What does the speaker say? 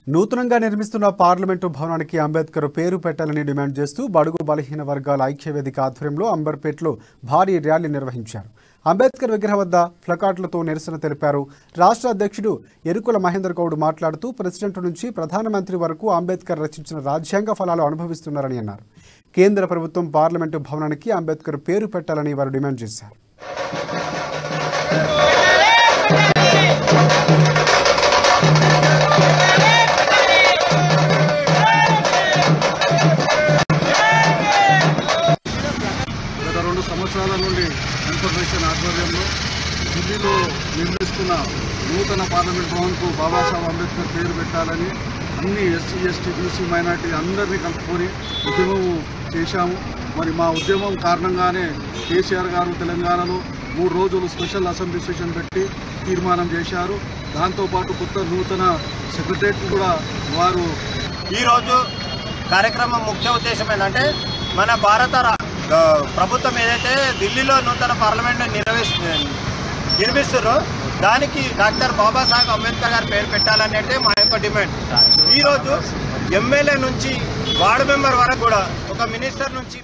నూతనంగా నిర్మిస్తున్న పార్లమెంటు భవనానికి అంబేద్కర్ పేరు పెట్టాలని డిమాండ్ చేస్తూ బడుగు బలహీన వర్గాల ఐక్యవేదిక ఆధ్వర్యంలో అంబర్పేటలో భారీ ర్యాలీ నిర్వహించారు. అంబేద్కర్ విగ్రహం వద్ద ప్లకార్డులతో నిరసన తెలిపారు. రాష్ట్ర అధ్యక్షుడు ఎరుకుల మహేందర్ గౌడ్ మాట్లాడుతూ ప్రెసిడెంట్ నుంచి ప్రధానమంత్రి వరకు అంబేద్కర్ రచించిన రాజ్యాంగ ఫలాలు అనుభవిస్తున్నారని అన్నారు. కేంద్ర ప్రభుత్వం పార్లమెంటు భవనానికి అంబేద్కర్ పేరు పెట్టాలని వారు డిమాండ్ చేశారు. గత 2 సంవత్సరాల నుండి ఇన్ఫర్మేషన్ ఆధ్వర్యంలో ఢిల్లీలో నిర్మిస్తున్న నూతన పార్లమెంట్ భవన్కు బాబాసాహెబ్ అంబేద్కర్ పేరు పెట్టాలని అన్ని ఎస్సీ, ఎస్టీ, బీసీ, మైనార్టీ అందరినీ కలుపుకొని ఉద్యమం చేశాము. మరి మా ఉద్యమం కారణంగానే కేసీఆర్ గారు తెలంగాణలో 3 రోజులు స్పెషల్ అసెంబ్లీ సెషన్ పెట్టి తీర్మానం చేశారు. దాంతోపాటు కొత్త నూతన సెక్రటరియట్ కూడా వారు ఈరోజు కార్యక్రమం ముఖ్య ఉద్దేశం ఏంటంటే మన భారత ప్రభుత్వం ఏదైతే ఢిల్లీలో నూతన పార్లమెంట్ నిర్మిస్తారో దానికి డాక్టర్ బాబాసాహెబ్ అంబేద్కర్ గారి పేరు పెట్టాలనేది మా యొక్క డిమాండ్. ఈరోజు ఎమ్మెల్యే నుంచి వార్డు మెంబర్ వరకు కూడా ఒక మినిస్టర్ నుంచి